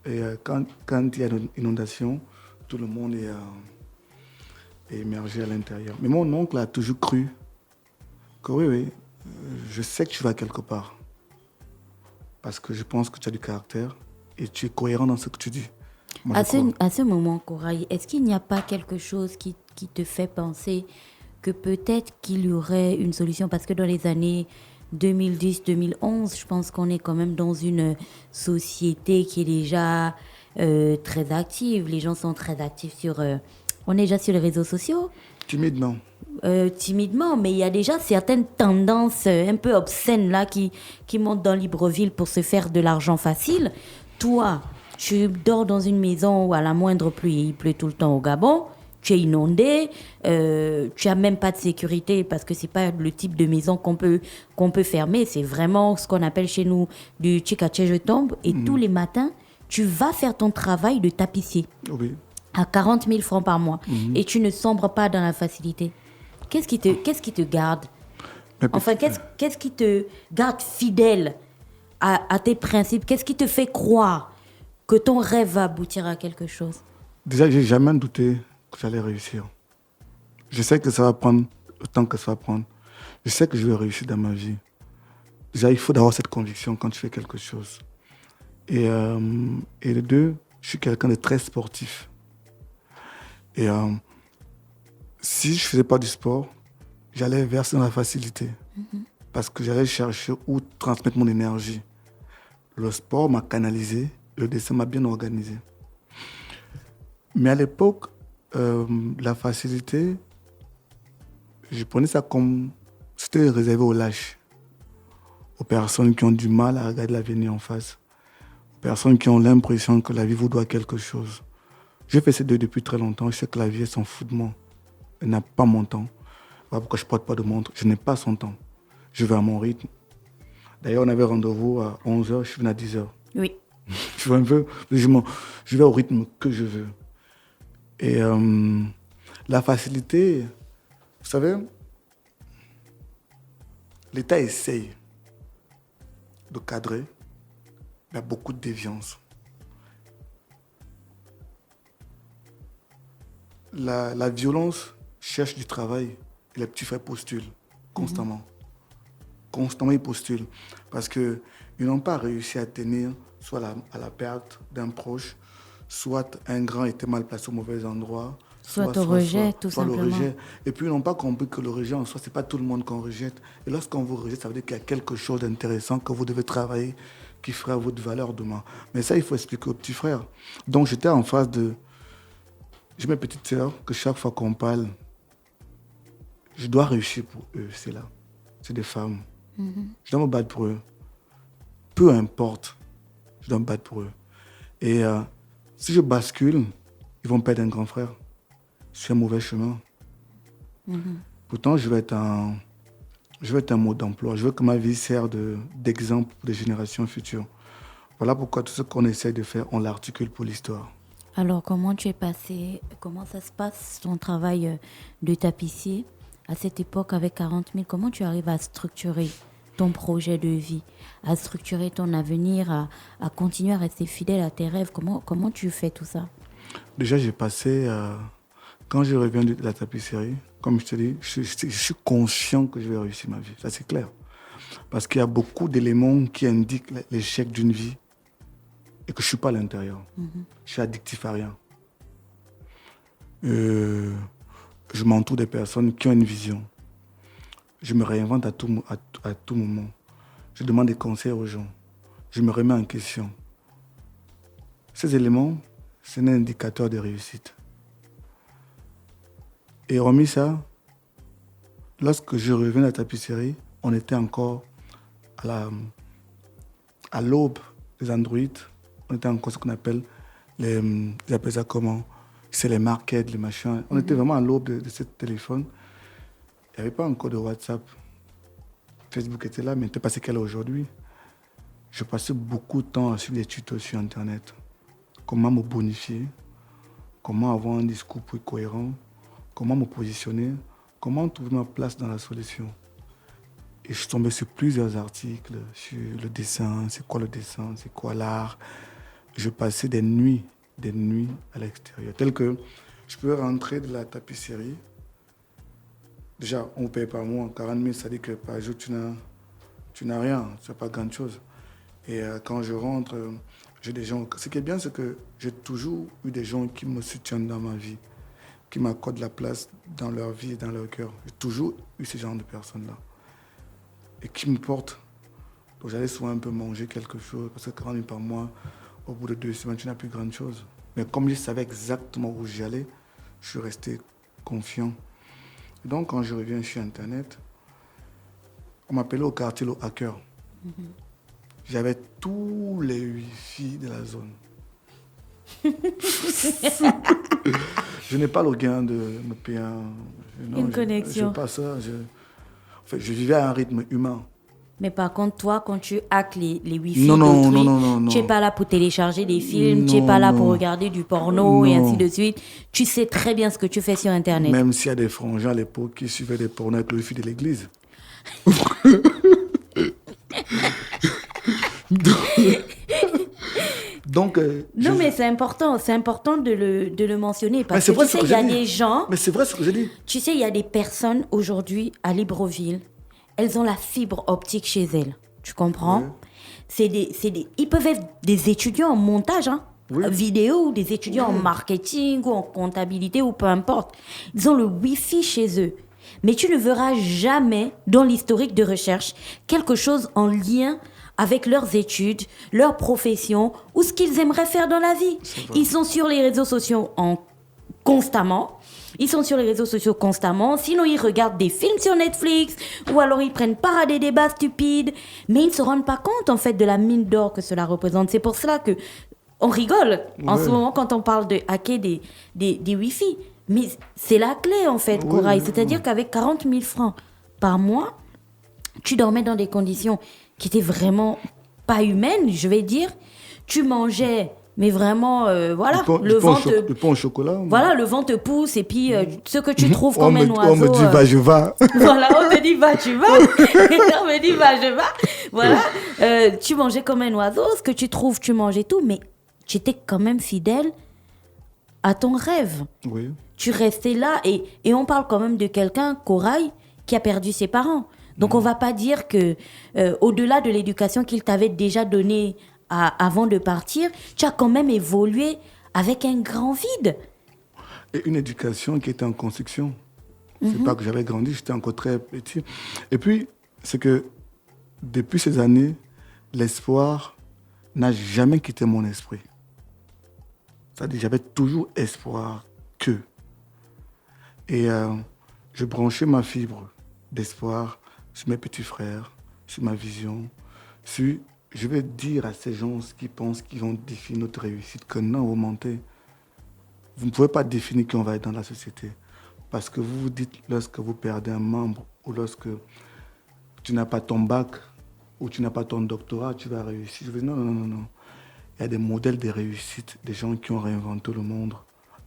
Et quand il y a une inondation, tout le monde est émergé à l'intérieur. Mais mon oncle a toujours cru que oui, je sais que tu vas quelque part. parce que je pense que tu as du caractère et tu es cohérent dans ce que tu dis. Moi, À je crois. à ce moment, Corail, est-ce qu'il n'y a pas quelque chose qui te fait penser que peut-être qu'il y aurait une solution? Parce que dans les années 2010-2011, je pense qu'on est quand même dans une société qui est déjà très active. Les gens sont très actifs on est déjà sur les réseaux sociaux, Timidement. timidement, mais il y a déjà certaines tendances un peu obscènes là qui montent dans Libreville pour se faire de l'argent facile. Toi, tu dors dans une maison où à la moindre pluie, il pleut tout le temps au Gabon, tu es inondé, tu n'as même pas de sécurité parce que c'est pas le type de maison qu'on peut fermer, c'est vraiment ce qu'on appelle chez nous du tchikaché je tombe, et tous les matins, tu vas faire ton travail de tapissier Oui. à 40 000 francs par mois et tu ne sombres pas dans la facilité. Qu'est-ce qui te garde? Mais Enfin, qu'est-ce qui te garde fidèle à tes principes? Qu'est-ce qui te fait croire que ton rêve va aboutir à quelque chose? déjà, j'ai jamais douté que j'allais réussir. Je sais que ça va prendre le temps que ça va prendre. Je sais que je vais réussir dans ma vie. Déjà, il faut d'avoir cette conviction quand tu fais quelque chose. Et de deux, je suis quelqu'un de très sportif. Et si je faisais pas du sport, j'allais verser dans la facilité. Parce que j'allais chercher où transmettre mon énergie. Le sport m'a canalisé, le dessin m'a bien organisé. Mais à l'époque, la facilité, je prenais ça comme... C'était réservé aux lâches, aux personnes qui ont du mal à regarder l'avenir en face, aux personnes qui ont l'impression que la vie vous doit quelque chose. J'ai fait ces deux depuis très longtemps. Je sais que la vie, elle s'en fout de moi. Elle n'a pas mon temps. Voilà pourquoi je ne porte pas de montre. Je n'ai pas son temps. Je vais à mon rythme. D'ailleurs, on avait rendez-vous à 11h, je suis venu à 10h. Oui. Je vais un peu, je vais au rythme que je veux. Et la facilité, vous savez, l'État essaye de cadrer, mais il y a beaucoup de déviance. La violence cherche du travail et les petits frères postulent constamment. Constamment, ils postulent. Parce qu'ils n'ont pas réussi à tenir soit à la perte d'un proche, soit un grand était mal placé au mauvais endroit, Soit au rejet, tout soit le simplement. rejet. Et puis, ils n'ont pas compris que le rejet en soi, ce n'est pas tout le monde qu'on rejette. Et lorsqu'on vous rejette, ça veut dire qu'il y a quelque chose d'intéressant que vous devez travailler qui fera votre valeur demain. Mais ça, il faut expliquer aux petits frères. Donc, j'étais en phase de... J'ai mes petites sœurs que chaque fois qu'on parle, je dois réussir pour eux, c'est là. C'est des femmes. Je dois me battre pour eux. Peu importe, je dois me battre pour eux. Et si je bascule, ils vont perdre un grand frère. Je suis un mauvais chemin. Pourtant, je vais être un mode d'emploi. Je veux que ma vie serve d'exemple pour les générations futures. Voilà pourquoi tout ce qu'on essaie de faire, on l'articule pour l'histoire. Alors, comment ça se passe ton travail de tapissier à cette époque avec 40 000? Comment tu arrives à structurer ton projet de vie, à structurer ton avenir, à continuer à rester fidèle à tes rêves? Comment tu fais tout ça? Déjà, j'ai passé, quand je reviens de la tapisserie, comme je te dis, je suis conscient que je vais réussir ma vie. Ça, c'est clair. Parce qu'il y a beaucoup d'éléments qui indiquent l'échec d'une vie et que je ne suis pas à l'intérieur. Je suis addictif à rien. Je m'entoure des personnes qui ont une vision. Je me réinvente à tout moment. Je demande des conseils aux gens. Je me remets en question. Ces éléments, c'est un indicateur de réussite. Et hormis ça, lorsque je reviens à la tapisserie, on était encore à l'aube des androïdes. On était encore ce qu'on appelle ils appellent ça comment? C'est les markets, les machins. On était vraiment à l'aube de ce téléphone. Il n'y avait pas encore de WhatsApp. Facebook était là, mais n'était pas ce qu'elle est aujourd'hui. Je passais beaucoup de temps à suivre des tutos sur Internet. Comment me bonifier, comment avoir un discours plus cohérent, comment me positionner, comment trouver ma place dans la solution. Et je suis tombé sur plusieurs articles sur le dessin, c'est quoi le dessin, c'est quoi l'art. Je passais des nuits à l'extérieur. Tel que je peux rentrer de la tapisserie. Déjà, on ne paye pas moi. 40 000, ça dit que par jour, tu n'as rien. Tu n'as pas grand-chose. Et quand je rentre, j'ai des gens... Ce qui est bien, c'est que j'ai toujours eu des gens qui me soutiennent dans ma vie, qui m'accordent la place dans leur vie et dans leur cœur. J'ai toujours eu ce genre de personnes-là. Et qui me portent. Donc j'allais souvent un peu manger quelque chose, parce que quand on est par mois, au bout de 2 semaines, tu n'as plus grand-chose. Mais comme je savais exactement où j'allais, je suis resté confiant. Donc quand je reviens sur Internet, on m'appelait au quartier le hacker. J'avais tous les Wi-Fi de la zone. Je n'ai pas le gain de me payer une connexion. Je pas ça. Je vivais à un rythme humain. Mais par contre, toi, quand tu hackes les Wi-Fi Non, d'autrui, non. tu n'es pas là pour télécharger des films, tu n'es pas là pour regarder du porno et ainsi de suite. Tu sais très bien ce que tu fais sur Internet. Même s'il y a des frangins à l'époque qui suivaient des pornos avec le Wi-Fi de l'église. Donc, non, mais c'est important de le mentionner parce que tu sais, il y a des gens... Mais c'est vrai ce que j'ai dit. Tu sais, il y a des personnes aujourd'hui à Libreville, elles ont la fibre optique chez elles. Tu comprends? Oui. Ils peuvent être des étudiants en montage, vidéo, ou des étudiants en marketing ou en comptabilité ou peu importe. Ils ont le Wi-Fi chez eux. Mais tu ne verras jamais dans l'historique de recherche quelque chose en lien avec leurs études, leur profession ou ce qu'ils aimeraient faire dans la vie. Ils sont sur les réseaux sociaux constamment. Sinon, ils regardent des films sur Netflix ou alors ils prennent part à des débats stupides. Mais ils ne se rendent pas compte, en fait, de la mine d'or que cela représente. C'est pour cela qu'on rigole en ce moment quand on parle de hacker des Wi-Fi. Mais c'est la clé, en fait, Koraï. C'est-à-dire qu'avec 40 000 francs par mois, tu dormais dans des conditions qui étaient vraiment pas humaines, je vais dire. Tu mangeais, mais vraiment, voilà. Le pain au chocolat. Voilà, le vent te pousse et puis ce que tu trouves comme un oiseau. On me dit, va, je vas. Voilà, on te dit, va, tu vas. On me dit, va, je vas. Voilà. Tu mangeais comme un oiseau, ce que tu trouves, tu mangeais tout, mais tu étais quand même fidèle à ton rêve. Oui. Tu restais là et on parle quand même de quelqu'un, Koraï, qui a perdu ses parents. Donc, on ne va pas dire que, au-delà de l'éducation qu'il t'avait déjà donnée avant de partir, tu as quand même évolué avec un grand vide. Et une éducation qui était en construction. C'est pas que j'avais grandi, j'étais encore très petit. Et puis, c'est que depuis ces années, l'espoir n'a jamais quitté mon esprit. C'est-à-dire, j'avais toujours espoir que. Et je branchais ma fibre d'espoir sur mes petits frères, sur ma vision, sur... Je vais dire à ces gens qui pensent qu'ils vont définir notre réussite que non, vous mentez. Vous ne pouvez pas définir qui on va être dans la société. Parce que vous vous dites, lorsque vous perdez un membre, ou lorsque tu n'as pas ton bac, ou tu n'as pas ton doctorat, tu vas réussir. Je veux dire, non. Il y a des modèles de réussite, des gens qui ont réinventé le monde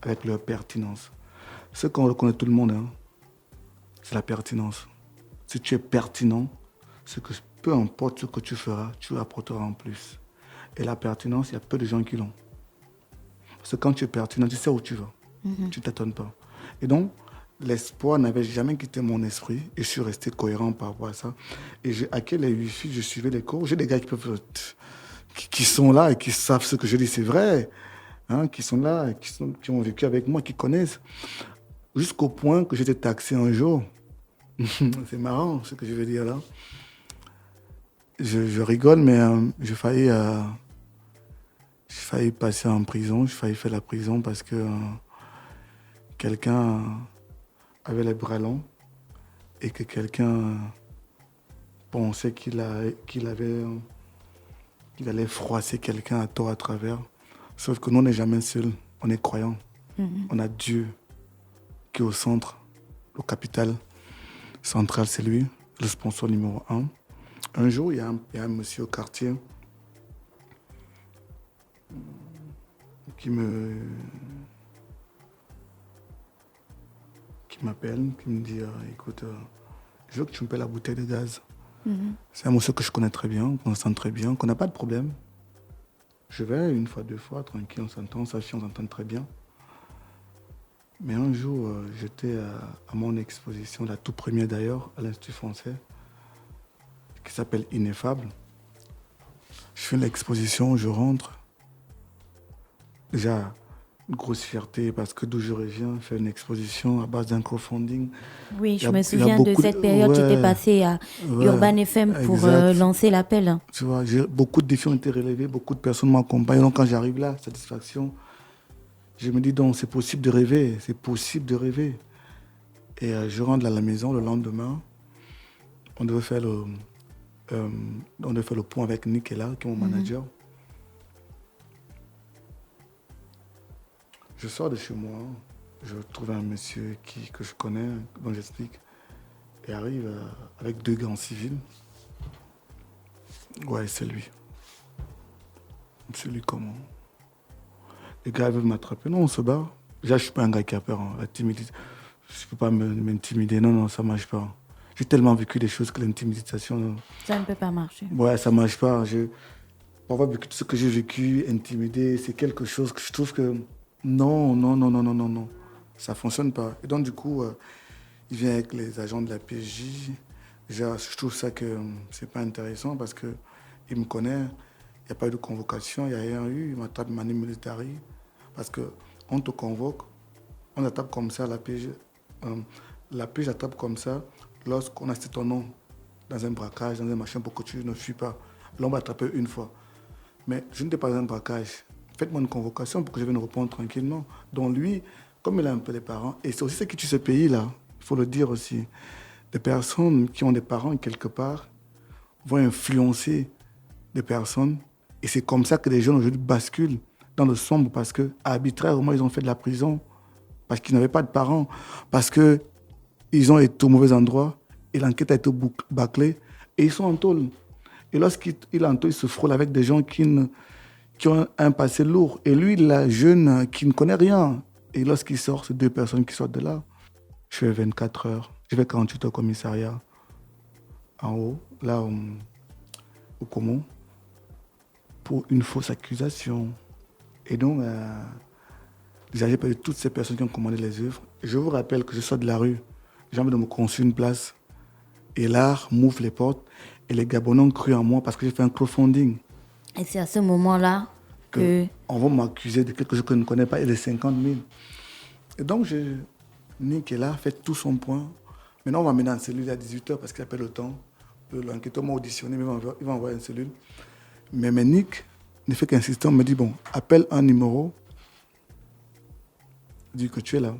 avec leur pertinence. Ce qu'on reconnaît tout le monde, c'est la pertinence. Si tu es pertinent, c'est que peu importe ce que tu feras, tu apporteras en plus. Et la pertinence, il y a peu de gens qui l'ont. Parce que quand tu es pertinent, tu sais où tu vas. Tu ne t'étonnes pas. Et donc, l'espoir n'avait jamais quitté mon esprit et je suis resté cohérent par rapport à ça. Et j'ai hacké les Wi-Fi, je suivais les cours. J'ai des gars qui sont là et qui savent ce que je dis, c'est vrai. Qui sont là, qui ont vécu avec moi, qui connaissent. Jusqu'au point que j'étais taxé un jour. C'est marrant ce que je veux dire là. Je rigole, mais j'ai failli passer en prison. J'ai failli faire la prison parce que quelqu'un avait les bras longs et que quelqu'un pensait qu'il allait froisser quelqu'un à tort à travers. Sauf que nous, on n'est jamais seuls. On est croyants. On a Dieu qui est au centre, le capital central, c'est lui, le sponsor numéro 1. Un jour, il y a un monsieur au quartier qui m'appelle, qui me dit écoute, je veux que tu me payes la bouteille de gaz. C'est un monsieur que je connais très bien, qu'on s'entend très bien, qu'on n'a pas de problème. Je vais une fois, 2 fois, tranquille, on s'entend, sa fille, on s'entend très bien. Mais un jour, j'étais à mon exposition, la tout première d'ailleurs, à l'Institut français, qui s'appelle Ineffable. Je fais l'exposition, je rentre. Déjà, une grosse fierté parce que d'où je reviens, faire une exposition à base d'un crowdfunding. Oui, je me souviens de cette période. Tu étais passé à Urban FM pour lancer l'appel. Tu vois, beaucoup de défis ont été relevés, beaucoup de personnes m'accompagnent. Donc quand j'arrive là, satisfaction, je me dis donc c'est possible de rêver, c'est possible de rêver. Et je rentre à la maison le lendemain. On devait faire le point avec Nick qui est là, qui est mon manager. Je sors de chez moi, je trouve un monsieur que je connais, dont j'explique, et arrive avec 2 gants civils. Ouais, c'est lui. C'est lui comment? Les gars veulent m'attraper. Non, on se bat. Déjà, je ne suis pas un gars qui a peur. Hein. La timidité, je ne peux pas m'intimider. Non, ça ne marche pas. J'ai tellement vécu des choses que l'intimidation... Ça ne peut pas marcher. Ouais, ça ne marche pas. Pour avoir vécu tout ce que j'ai vécu, intimidé, c'est quelque chose que je trouve que... Non. Ça ne fonctionne pas. Et donc, du coup, il vient avec les agents de la PJ. Déjà, je trouve ça que c'est pas intéressant parce qu'il me connaît. Il n'y a pas eu de convocation, il n'y a rien eu. Il m'attrape mani militari. Parce qu'on te convoque, on attrape comme ça la PJ. La PJ attrape comme ça lorsqu'on a cité ton nom dans un braquage, dans un machin pour que tu ne fuis pas. Là, on m'a attrapé une fois. Mais je n'étais pas dans un braquage. Faites-moi une convocation pour que je vienne répondre tranquillement. Donc lui, comme il a un peu des parents, et c'est aussi ce qui tue ce pays-là, il faut le dire aussi, des personnes qui ont des parents quelque part vont influencer des personnes. Et c'est comme ça que les jeunes aujourd'hui basculent dans le sombre parce qu'arbitrairement, ils ont fait de la prison, parce qu'ils n'avaient pas de parents, parce qu'ils ont été au mauvais endroit et l'enquête a été bâclée et ils sont en tôle. Et lorsqu'il est en tôle, il se frôle avec des gens qui ont un passé lourd. Et lui, la jeune qui ne connaît rien. Et lorsqu'il sort, c'est 2 personnes qui sortent de là. Je fais 24 heures. Je fais 48 heures au commissariat. En haut, là, au Comont, pour une fausse accusation. Et donc, déjà, j'ai perdu toutes ces personnes qui ont commandé les œuvres. Et je vous rappelle que je sors de la rue. J'ai envie de me construire une place. Et l'art m'ouvre les portes. Et les Gabonais ont cru en moi parce que j'ai fait un crowdfunding. Et c'est à ce moment-là on va m'accuser de quelque chose que je ne connais pas et de 50 000. Et donc, Nick est là, fait tout son point. Maintenant, on va m'amener en cellule à 18h parce qu'il appelle le temps. L'enquêteur m'a auditionné, mais il va envoyer une cellule. Mais Nick ne fait qu'insister. On me dit, bon, appelle un numéro. Dis que tu es là.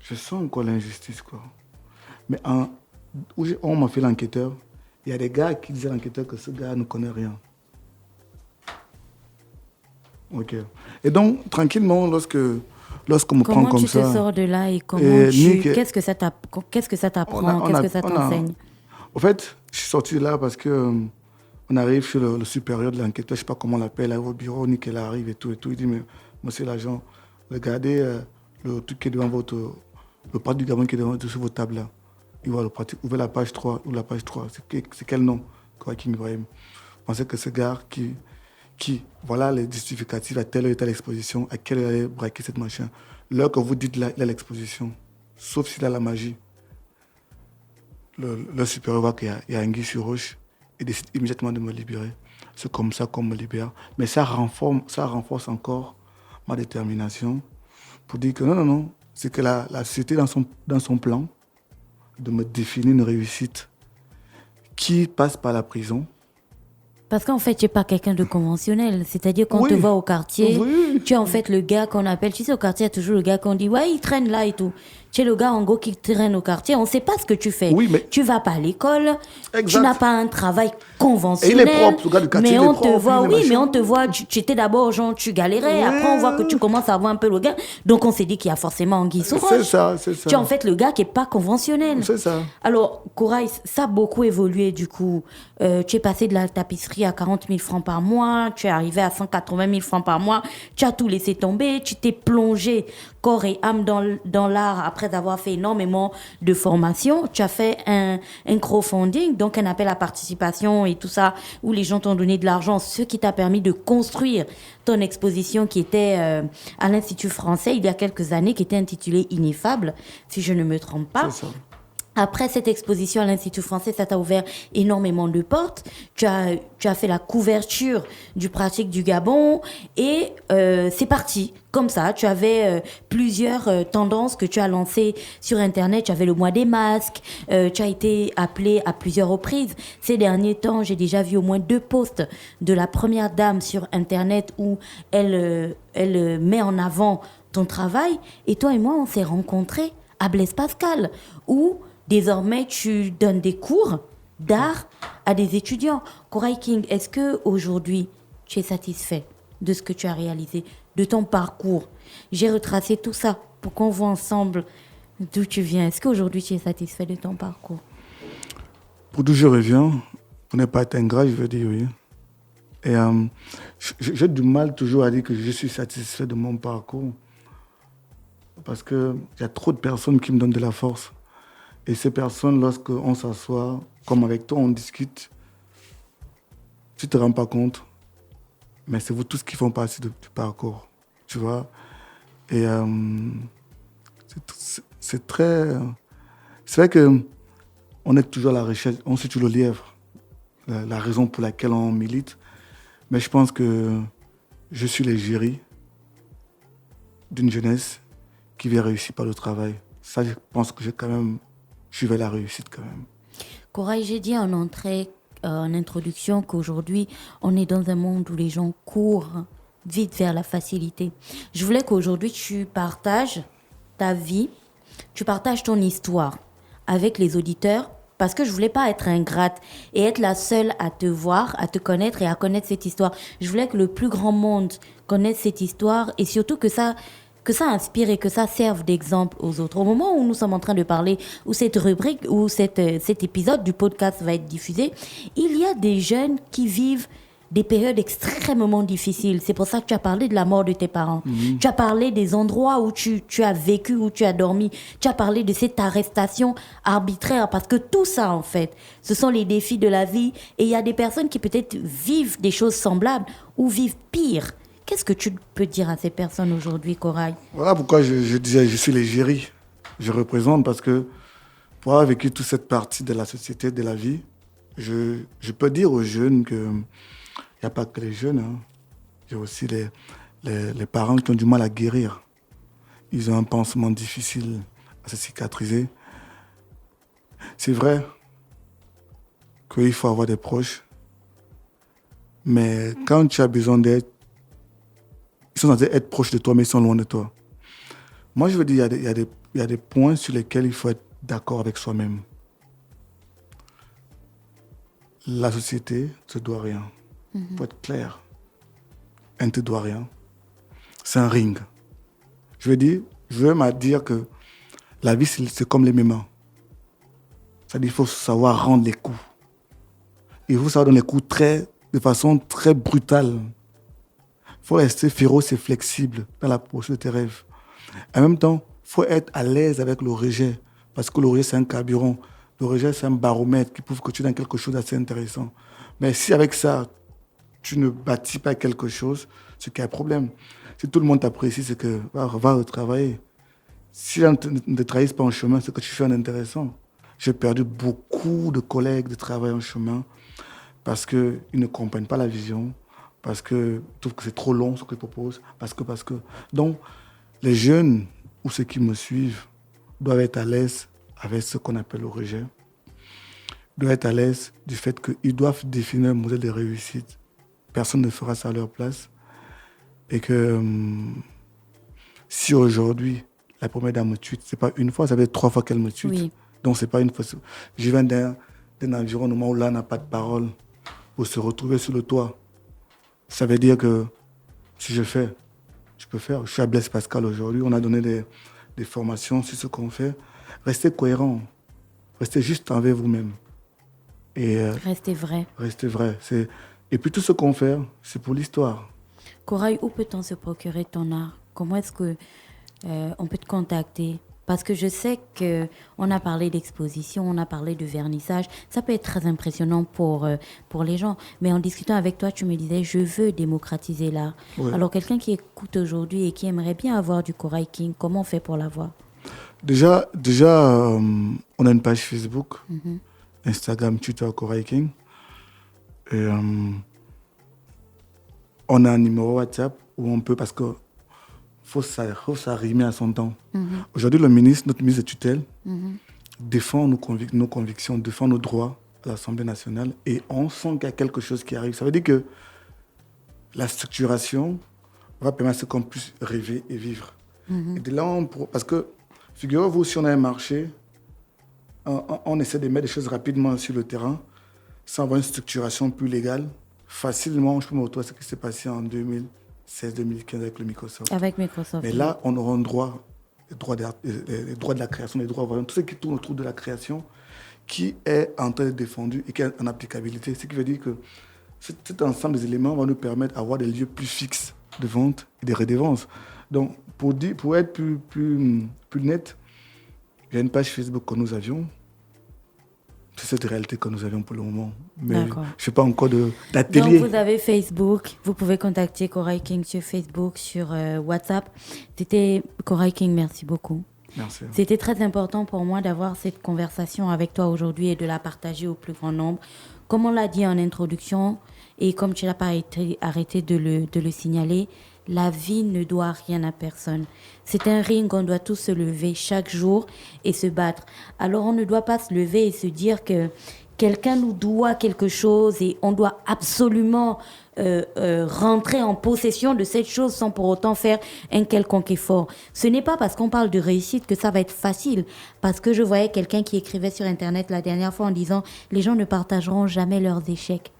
Je sens encore l'injustice, quoi. Mais où on m'a fait l'enquêteur, il y a des gars qui disaient à l'enquêteur que ce gars ne connaît rien. Ok. Et donc, tranquillement, lorsqu'on me prend comme ça... Comment tu te sors de là et qu'est-ce que ça t'apprend, qu'est-ce que ça t'enseigne? En fait, je suis sorti de là parce qu'on arrive chez le supérieur de l'enquêteur, je ne sais pas comment on l'appelle, au bureau, Nick arrive et tout. Il dit, mais monsieur l'agent, regardez le truc qui est devant le parti du Gabon qui est sur votre table là. Il voit le parti, ouvrez la page 3 ou la page 3. C'est quel nom? Joachim Ibrahim. Je pensais que ce gars qui voilà les justificatifs à telle ou telle exposition, à quelle heure il allait braquer cette machin. L'heure que vous dites là, il a l'exposition. Sauf s'il a la magie. Le supérieur voit qu'il y a un guy sur roche et décide immédiatement de me libérer. C'est comme ça qu'on me libère. Mais ça renforce encore ma détermination pour dire que non, c'est que la société dans son plan de me définir une réussite qui passe par la prison. Parce qu'en fait, tu n'es pas quelqu'un de conventionnel. C'est-à-dire qu'on te voit au quartier, tu es en fait le gars qu'on appelle, tu sais, au quartier, il y a toujours le gars qu'on dit, ouais, il traîne là et tout. Tu es le gars, en gros, qui traîne au quartier. On ne sait pas ce que tu fais. Oui, mais... Tu ne vas pas à l'école. Exact. Tu n'as pas un travail conventionnel. Et il est propre, le gars du quartier, mais on te voit, tu étais d'abord, genre, tu galérais. Après, on voit que tu commences à avoir un peu le gars. Donc, on s'est dit qu'il y a forcément Anguille sous roche. C'est ça. Tu es en fait le gars qui n'est pas conventionnel. C'est ça. Alors, Kouraïs, ça a beaucoup évolué, du coup. Tu es passé de la tapisserie à 40 000 francs par mois. Tu es arrivé à 180 000 francs par mois. Tu as tout laissé tomber. Tu t'es plongé corps et âme dans l'art après avoir fait énormément de formation. Tu as fait un crowdfunding, donc un appel à participation et tout ça, où les gens t'ont donné de l'argent, ce qui t'a permis de construire ton exposition qui était à l'Institut français il y a quelques années, qui était intitulée Ineffable, si je ne me trompe pas. C'est ça. Après cette exposition à l'Institut français, ça t'a ouvert énormément de portes. Tu as fait la couverture du Pratique du Gabon et c'est parti. Comme ça, tu avais plusieurs tendances que tu as lancées sur Internet. Tu avais le mois des masques. Tu as été appelé à plusieurs reprises. Ces derniers temps, j'ai déjà vu au moins 2 posts de la première dame sur Internet où elle met en avant ton travail. Et toi et moi, on s'est rencontrés à Blaise Pascal, où désormais, tu donnes des cours d'art à des étudiants. Koray King, est-ce qu'aujourd'hui, tu es satisfait de ce que tu as réalisé, de ton parcours? J'ai retracé tout ça pour qu'on voit ensemble d'où tu viens. Est-ce qu'aujourd'hui, tu es satisfait de ton parcours? Pour d'où je reviens, pour ne pas être ingrat, je veux dire oui. Et j'ai du mal toujours à dire que je suis satisfait de mon parcours parce qu'il y a trop de personnes qui me donnent de la force. Et ces personnes, lorsqu'on s'assoit, comme avec toi, on discute, tu ne te rends pas compte, mais c'est vous tous qui font partie du parcours, tu vois. Et c'est très... C'est vrai qu'on est toujours à la recherche, on suit toujours le lièvre, la raison pour laquelle on milite. Mais je pense que je suis l'égérie d'une jeunesse qui vient réussir par le travail. Ça, je pense que je vais la réussite quand même. Koray, j'ai dit en introduction qu'aujourd'hui, on est dans un monde où les gens courent vite vers la facilité. Je voulais qu'aujourd'hui, tu partages ta vie, tu partages ton histoire avec les auditeurs, parce que je voulais pas être ingrate et être la seule à te voir, à te connaître et à connaître cette histoire. Je voulais que le plus grand monde connaisse cette histoire et surtout que ça inspire et que ça serve d'exemple aux autres. Au moment où nous sommes en train de parler, où cette rubrique, où cet épisode du podcast va être diffusé, il y a des jeunes qui vivent des périodes extrêmement difficiles. C'est pour ça que tu as parlé de la mort de tes parents. Tu as parlé des endroits où tu as vécu, où tu as dormi. Tu as parlé de cette arrestation arbitraire parce que tout ça, en fait, ce sont les défis de la vie. Et il y a des personnes qui peut-être vivent des choses semblables ou vivent pire. Qu'est-ce que tu peux dire à ces personnes aujourd'hui, Koray? Voilà pourquoi je disais je suis l'égérie. Je représente parce que pour avoir vécu toute cette partie de la société, de la vie, je peux dire aux jeunes qu'il n'y a pas que les jeunes. Hein. Il y a aussi les parents qui ont du mal à guérir. Ils ont un pansement difficile à se cicatriser. C'est vrai qu'il faut avoir des proches, mais quand tu as besoin d'aide, ils sont censés être proches de toi, mais ils sont loin de toi. Moi, je veux dire, il y a des points sur lesquels il faut être d'accord avec soi-même. La société ne te doit rien. Il faut être clair. Elle ne te doit rien. C'est un ring. Je veux même dire que la vie, c'est comme les MMA. C'est-à-dire qu'il faut savoir rendre les coups. Il faut savoir donner les coups de façon très brutale. Il faut rester féroce et flexible dans l'approche de tes rêves. En même temps, il faut être à l'aise avec le rejet. Parce que le rejet, c'est un carburant. Le rejet, c'est un baromètre qui prouve que tu es dans quelque chose d'assez intéressant. Mais si avec ça, tu ne bâtis pas quelque chose, c'est qu'il y a un problème. Si tout le monde t'apprécie, c'est que va retravailler. Si les gens ne te trahissent pas en chemin, c'est que tu fais un intéressant. J'ai perdu beaucoup de collègues de travail en chemin parce qu'ils ne comprennent pas la vision, parce qu'ils trouvent que c'est trop long ce qu'ils proposent, parce que. Donc, les jeunes ou ceux qui me suivent doivent être à l'aise avec ce qu'on appelle le rejet, doivent être à l'aise du fait qu'ils doivent définir un modèle de réussite. Personne ne fera ça à leur place. Et que si aujourd'hui, la première dame me tweet, c'est pas une fois, ça fait 3 fois qu'elle me tweet. Oui. Donc c'est pas une fois. Je viens d'un environnement où là, on n'a pas de parole, où se retrouver sur le toit. Ça veut dire que si je peux faire. Je suis à Blaise Pascal aujourd'hui, on a donné des formations sur ce qu'on fait. Restez cohérent, restez juste envers vous-même. Et Restez vrai. Restez vrai. Et puis tout ce qu'on fait, c'est pour l'histoire. Koray, où peut-on se procurer ton art? Comment est-ce que on peut te contacter? Parce que je sais qu'on a parlé d'exposition, on a parlé de vernissage. Ça peut être très impressionnant pour les gens. Mais en discutant avec toi, tu me disais, je veux démocratiser l'art. Ouais. Alors, quelqu'un qui écoute aujourd'hui et qui aimerait bien avoir du Koray King, comment on fait pour l'avoir? Déjà, on a une page Facebook, Instagram, Twitter, Koray King. Et on a un numéro WhatsApp où on peut, parce que faut s'arrimer à son temps. Aujourd'hui, notre ministre de tutelle défend nos convictions, défend nos droits à l'Assemblée nationale et on sent qu'il y a quelque chose qui arrive. Ça veut dire que la structuration va permettre à ce qu'on puisse rêver et vivre. Et de là, parce que, figurez-vous, si on a un marché, on essaie de mettre des choses rapidement sur le terrain, sans avoir une structuration plus légale. Facilement, je peux me retrouver à ce qui s'est passé en 2016-2015 avec le Microsoft. Avec Microsoft. Mais là, on aura un droit, les droits de la création, les droits, tout ce qui tourne autour de la création, qui est en train d'être défendu et qui est en applicabilité. Ce qui veut dire que cet ensemble des éléments va nous permettre d'avoir des lieux plus fixes de vente et de redevance. Donc, pour être plus net, il y a une page Facebook que nous avions. C'est cette réalité que nous avions pour le moment. Mais je ne fais pas encore d'atelier. Donc, vous avez Facebook. Vous pouvez contacter Koray King sur Facebook, sur WhatsApp. C'était Koray King, merci beaucoup. Merci. C'était très important pour moi d'avoir cette conversation avec toi aujourd'hui et de la partager au plus grand nombre. Comme on l'a dit en introduction, et comme tu n'as pas arrêté de le signaler, la vie ne doit rien à personne. C'est un ring, on doit tous se lever chaque jour et se battre. Alors on ne doit pas se lever et se dire que quelqu'un nous doit quelque chose et on doit absolument rentrer en possession de cette chose sans pour autant faire un quelconque effort. Ce n'est pas parce qu'on parle de réussite que ça va être facile. Parce que je voyais quelqu'un qui écrivait sur Internet la dernière fois en disant « Les gens ne partageront jamais leurs échecs ».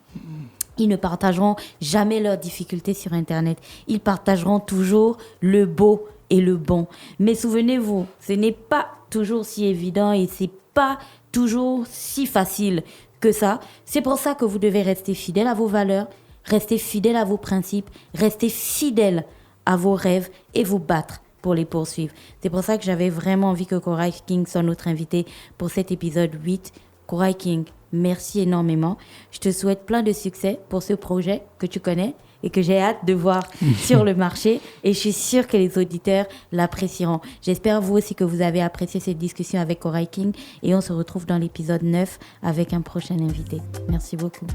Ils ne partageront jamais leurs difficultés sur Internet. Ils partageront toujours le beau et le bon. Mais souvenez-vous, ce n'est pas toujours si évident et c'est pas toujours si facile que ça. C'est pour ça que vous devez rester fidèle à vos valeurs, rester fidèle à vos principes, rester fidèle à vos rêves et vous battre pour les poursuivre. C'est pour ça que j'avais vraiment envie que Koray King soit notre invité pour cet épisode 8. Koray King, merci énormément. Je te souhaite plein de succès pour ce projet que tu connais et que j'ai hâte de voir sur le marché. Et je suis sûre que les auditeurs l'apprécieront. J'espère vous aussi que vous avez apprécié cette discussion avec Koray King. Et on se retrouve dans l'épisode 9 avec un prochain invité. Merci beaucoup.